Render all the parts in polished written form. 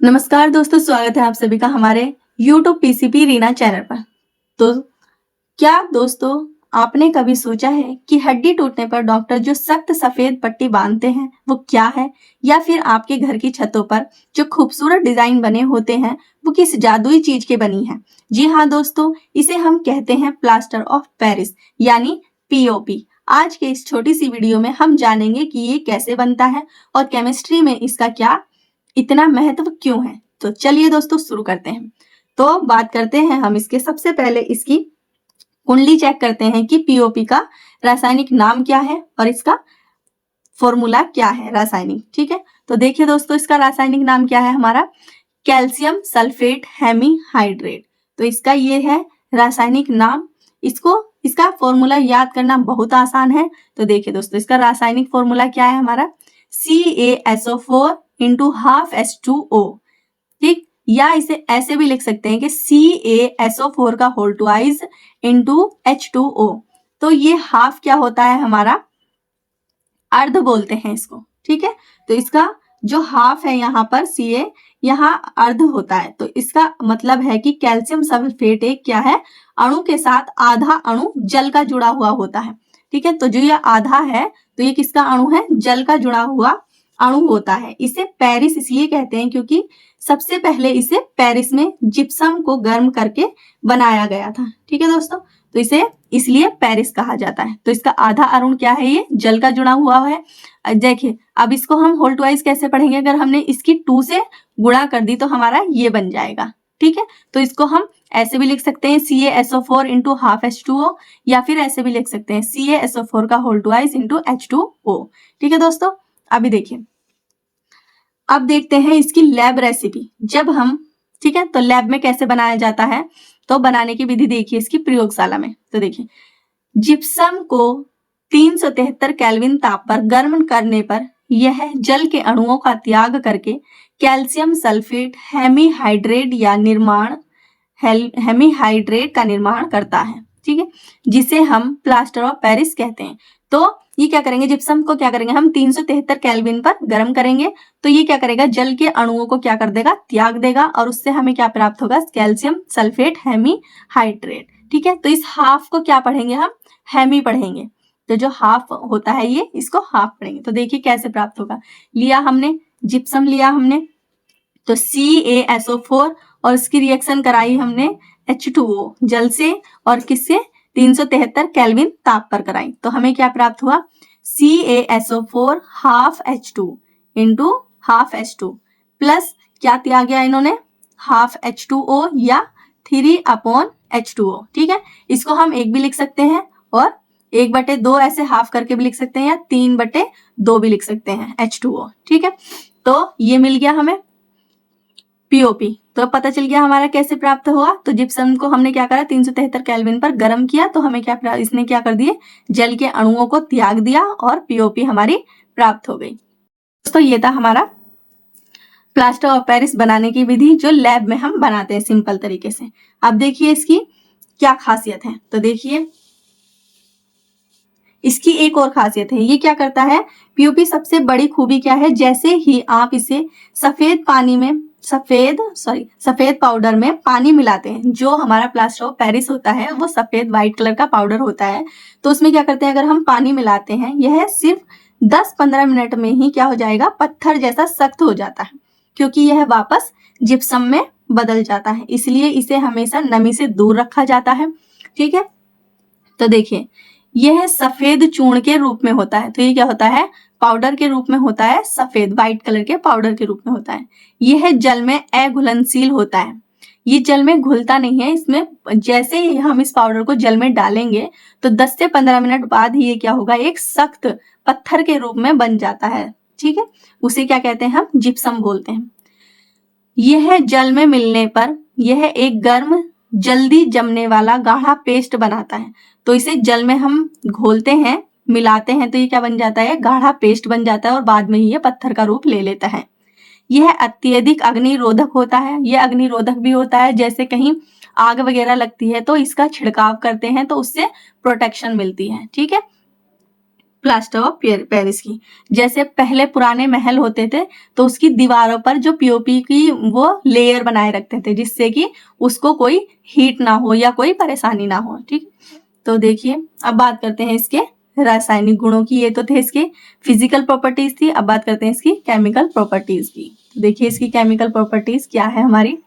नमस्कार दोस्तों, स्वागत है आप सभी का हमारे YouTube पीसीपी रीना चैनल पर। तो क्या दोस्तों आपने कभी सोचा है कि हड्डी टूटने पर डॉक्टर जो सख्त सफेद पट्टी बांधते हैं वो क्या है, या फिर आपके घर की छतों पर जो खूबसूरत डिजाइन बने होते हैं वो किस जादुई चीज के बनी है? जी हाँ दोस्तों, इसे हम कहते हैं प्लास्टर ऑफ पेरिस यानी पीओपी। आज के इस छोटी सी वीडियो में हम जानेंगे कि ये कैसे बनता है और केमिस्ट्री में इसका क्या इतना महत्व क्यों है। तो चलिए दोस्तों शुरू करते हैं। तो बात करते हैं हम इसके सबसे पहले इसकी कुंडली चेक करते हैं कि पीओपी का रासायनिक नाम क्या है और इसका फॉर्मूला क्या है रासायनिक। ठीक है, तो देखिए दोस्तों, इसका रासायनिक नाम क्या है हमारा, कैल्शियम सल्फेट हेमीहाइड्रेट। तो इसका ये है रासायनिक नाम। इसका फॉर्मूला याद करना बहुत आसान है। तो देखिए दोस्तों, इसका रासायनिक फॉर्मूला क्या है हमारा, CaSO4 इंटू हाफ H2O। ठीक, या इसे ऐसे भी लिख सकते हैं कि CaSO4 का होल ट्वाइस इंटू H2O। तो ये हाफ क्या होता है हमारा, अर्ध बोलते हैं इसको। ठीक है, तो इसका जो हाफ है यहाँ पर Ca, यहाँ अर्ध होता है। तो इसका मतलब है कि कैल्शियम सल्फेट एक क्या है, अणु के साथ आधा अणु जल का जुड़ा हुआ होता है। ठीक है, तो जो ये आधा है तो ये किसका अणु है, जल का जुड़ा हुआ अणु होता है। इसे पेरिस इसलिए कहते हैं क्योंकि सबसे पहले इसे पेरिस में जिप्सम को गर्म करके बनाया गया था। ठीक है दोस्तों, तो इसे इसलिए पेरिस कहा जाता है। तो इसका आधा अणु क्या है, ये जल का जुड़ा हुआ है। देखिए अब इसको हम होल ट्वाइस कैसे पढ़ेंगे, अगर हमने इसकी 2 से गुणा कर दी तो हमारा ये बन जाएगा। ठीक है, तो इसको हम ऐसे भी लिख सकते हैं CaSO4 इंटू हाफ H2O, या फिर ऐसे भी लिख सकते हैं CaSO4 का होल ट्वाइस इंटू H2O। ठीक है दोस्तों, अभी देखिए, अब देखते हैं इसकी लैब रेसिपी। जब हम, ठीक है, तो लैब में कैसे बनाया जाता है, तो बनाने की विधि देखिए इसकी प्रयोगशाला में। तो देखिए, जिप्सम को 373 केल्विन ताप पर गर्म करने पर यह जल के अणुओं का त्याग करके कैल्शियम सल्फेट हेमीहाइड्रेट का निर्माण करता है। ठीक है, जिसे हम प्लास्टर ऑफ पेरिस कहते हैं। तो ये क्या करेंगे, जिप्सम को क्या करेंगे हम 373 केल्विन पर गर्म करेंगे, तो ये क्या करेगा, जल के अणुओं को क्या कर देगा, त्याग देगा, और उससे हमें क्या प्राप्त होगा, कैल्शियम सल्फेट हेमीहाइड्रेट। ठीक है, तो इस हाफ को क्या पढ़ेंगे हम, हेमी पढ़ेंगे। तो जो हाफ होता है ये, इसको हाफ पढ़ेंगे। तो देखिए कैसे प्राप्त होगा, लिया हमने जिप्सम, लिया हमने तो CaSO4 और इसकी रिएक्शन कराई हमने H2O जल से, और किससे, 373 केल्विन ताप पर कराई। तो हमें क्या प्राप्त हुआ, CaSO4 half H2 into half H2 plus क्या दिया गया इन्होंने, हाफ H2O या 3/H2O। ठीक है, इसको हम एक भी लिख सकते हैं और 1/2 ऐसे हाफ करके भी लिख सकते हैं, या 3/2 भी लिख सकते हैं H2O। ठीक है, तो ये मिल गया हमें पीओपी। तो पता चल गया हमारा कैसे प्राप्त हुआ। तो जिप्सम को हमने क्या करा, 373 केल्विन पर गर्म किया, तो हमें क्या, इसने क्या कर दिए, जल के अणुओं को त्याग दिया और पीओपी हमारी प्राप्त हो गई। दोस्तों ये था हमारा प्लास्टर ऑफ पेरिस बनाने की विधि, जो लैब में हम बनाते हैं सिंपल तरीके से। अब देखिए इसकी क्या खासियत है। तो देखिए इसकी एक और खासियत है, ये क्या करता है, पीओपी सबसे बड़ी खूबी क्या है, जैसे ही आप इसे सफेद पाउडर में पानी मिलाते हैं, जो हमारा प्लास्टर ऑफ पेरिस होता है वो सफेद व्हाइट कलर का पाउडर होता है। तो उसमें क्या करते हैं, अगर हम पानी मिलाते हैं, यह सिर्फ 10-15 मिनट में ही क्या हो जाएगा, पत्थर जैसा सख्त हो जाता है, क्योंकि यह वापस जिप्सम में बदल जाता है। इसलिए इसे हमेशा नमी से दूर रखा जाता है। ठीक है, तो देखिए यह सफेद चूर्ण के रूप में होता है। तो ये क्या होता है, पाउडर के रूप में होता है, सफेद व्हाइट कलर के पाउडर के रूप में होता है। यह जल में अघुलनशील होता है, ये जल में घुलता नहीं है। इसमें जैसे ही हम इस पाउडर को जल में डालेंगे तो 10 से 15 मिनट बाद ही ये क्या होगा, एक सख्त पत्थर के रूप में बन जाता है। ठीक है, उसे क्या कहते हैं, हम जिप्सम बोलते हैं। यह जल में मिलने पर यह एक गर्म जल्दी जमने वाला गाढ़ा पेस्ट बनाता है। तो इसे जल में हम घोलते हैं, मिलाते हैं, तो ये क्या बन जाता है, गाढ़ा पेस्ट बन जाता है, और बाद में ही ये पत्थर का रूप ले लेता है। यह अत्यधिक अग्निरोधक होता है। यह अग्निरोधक भी होता है, जैसे कहीं आग वगैरह लगती है तो इसका छिड़काव करते हैं तो उससे प्रोटेक्शन मिलती है। ठीक है, प्लास्टर ऑफ पेरिस की। जैसे पहले पुराने महल होते थे तो उसकी दीवारों पर जो पीओपी की वो लेयर बनाए रखते थे जिससे कि उसको कोई हीट ना हो या कोई परेशानी ना हो। ठीक, तो देखिए अब बात करते हैं इसके रासायनिक गुणों की। ये तो थे इसके फिजिकल प्रॉपर्टीज थी, अब बात करते हैं इसकी केमिकल प्रॉपर्टीज की। तो देखिए इसकी केमिकल प्रॉपर्टीज क्या है हमारी।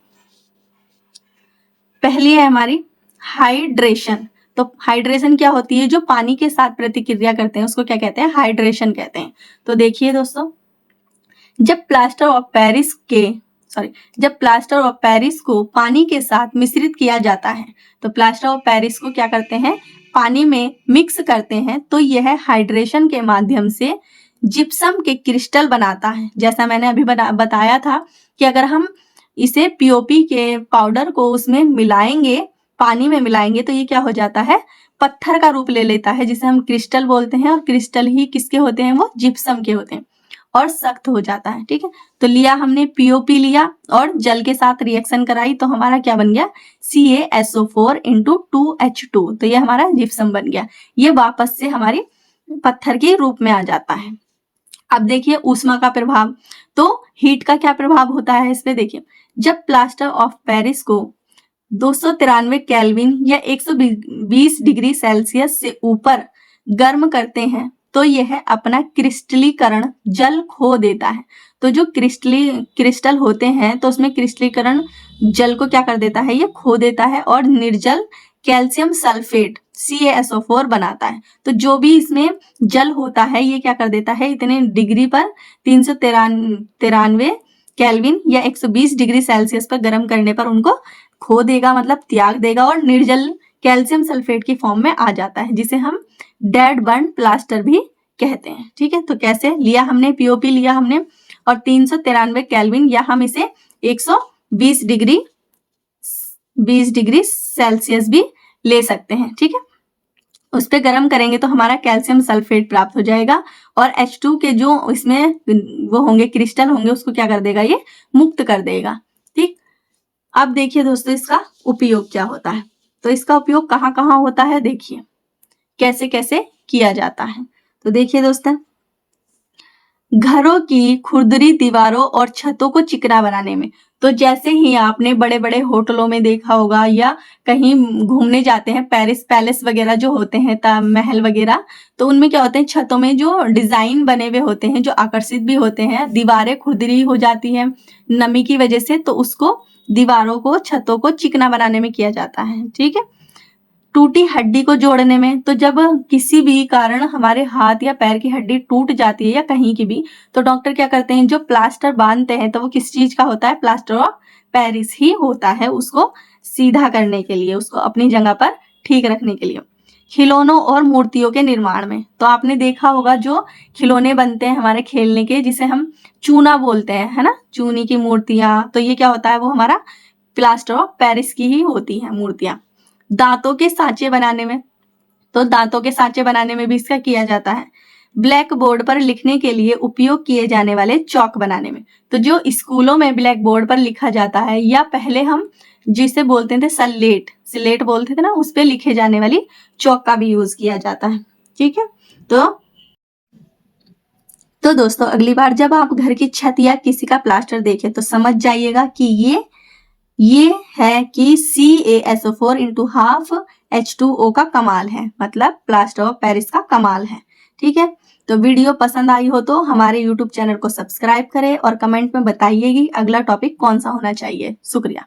पहली है हमारी हाइड्रेशन। तो हाइड्रेशन क्या होती है, जो पानी के साथ प्रतिक्रिया करते हैं उसको क्या कहते हैं, हाइड्रेशन कहते हैं। तो देखिए दोस्तों, जब प्लास्टर ऑफ पेरिस को पानी के साथ मिश्रित किया जाता है, तो प्लास्टर ऑफ पेरिस को क्या करते हैं, पानी में मिक्स करते हैं, तो यह हाइड्रेशन के माध्यम से जिप्सम के क्रिस्टल बनाता है। जैसा मैंने अभी बताया था कि अगर हम इसे पीओपी के पाउडर को उसमें मिलाएंगे, पानी में मिलाएंगे, तो ये क्या हो जाता है, पत्थर का रूप ले लेता है जिसे हम क्रिस्टल बोलते हैं। और क्रिस्टल ही किसके होते हैं, वो जिप्सम के होते हैं और सख्त हो जाता है। ठीक है, तो लिया हमने पीओपी लिया और जल के साथ रिएक्शन कराई तो हमारा क्या बन गया, CaSO4 × 2H2। तो ये हमारा जिप्सम बन गया। ये वापस से हमारी पत्थर के रूप में आ जाता है। अब देखिए ऊष्मा का प्रभाव, तो हीट का क्या प्रभाव होता है इस पे। देखिए जब प्लास्टर ऑफ पेरिस को 293 केल्विन या 120 डिग्री सेल्सियस से ऊपर गर्म करते हैं तो यह अपना क्रिस्टलीकरण जल खो देता है। तो जो क्रिस्टल होते हैं तो उसमें क्रिस्टलीकरण जल को क्या कर देता है, ये खो देता है और निर्जल कैल्शियम सल्फेट CaSO4 बनाता है। तो जो भी इसमें जल होता है ये क्या कर देता है, इतने डिग्री पर 393 केल्विन या 120 डिग्री सेल्सियस पर गर्म करने पर उनको खो देगा, मतलब त्याग देगा और निर्जल कैल्शियम सल्फेट की फॉर्म में आ जाता है, जिसे हम डेड बर्न प्लास्टर भी कहते हैं। ठीक है, तो कैसे लिया हमने, पीओपी लिया हमने और 393 केल्विन या हम इसे 120 डिग्री सेल्सियस भी ले सकते हैं। ठीक है, उस पे गर्म करेंगे तो हमारा कैल्शियम सल्फेट प्राप्त हो जाएगा और H2 के जो इसमें वो होंगे क्रिस्टल होंगे उसको क्या कर देगा, ये मुक्त कर देगा। ठीक, अब देखिए दोस्तों इसका उपयोग क्या होता है। तो इसका उपयोग कहाँ कहाँ होता है, देखिए कैसे कैसे किया जाता है। तो देखिए दोस्तों, घरों की खुरदरी दीवारों और छतों को चिकना बनाने में। तो जैसे ही आपने बड़े बड़े होटलों में देखा होगा या कहीं घूमने जाते हैं, पेरिस पैलेस वगैरह जो होते हैं, महल वगैरह, तो उनमें क्या होते हैं, छतों में जो डिजाइन बने हुए होते हैं जो आकर्षित भी होते हैं, दीवारें खुरदरी हो जाती हैं नमी की वजह से, तो उसको दीवारों को छतों को चिकना बनाने में किया जाता है। ठीक है, टूटी हड्डी को जोड़ने में। तो जब किसी भी कारण हमारे हाथ या पैर की हड्डी टूट जाती है या कहीं की भी, तो डॉक्टर क्या करते हैं, जो प्लास्टर बांधते हैं तो वो किस चीज का होता है, प्लास्टर ऑफ पेरिस ही होता है, उसको सीधा करने के लिए, उसको अपनी जगह पर ठीक रखने के लिए। खिलौनों और मूर्तियों के निर्माण में, तो आपने देखा होगा जो खिलौने बनते हैं हमारे खेलने के, जिसे हम चूना बोलते हैं, है ना, चूनी की मूर्तियां, तो ये क्या होता है, वो हमारा प्लास्टर ऑफ पेरिस की ही होती है मूर्तियां। दांतों के सांचे बनाने में, तो दांतों के सांचे बनाने में भी इसका किया जाता है। ब्लैक बोर्ड पर लिखने के लिए उपयोग किए जाने वाले चौक बनाने में, तो जो स्कूलों में ब्लैक बोर्ड पर लिखा जाता है या पहले हम जिसे बोलते थे स्लेट बोलते थे ना, उस पर लिखे जाने वाली चौक का भी यूज किया जाता है। ठीक है, तो दोस्तों अगली बार जब आप घर की छत या किसी का प्लास्टर देखें तो समझ जाइएगा कि ये है कि CaSO4 × ½ H2O का कमाल है, मतलब प्लास्टर ऑफ पेरिस का कमाल है। ठीक है, तो वीडियो पसंद आई हो तो हमारे YouTube चैनल को सब्सक्राइब करें और कमेंट में बताइए कि अगला टॉपिक कौन सा होना चाहिए। शुक्रिया।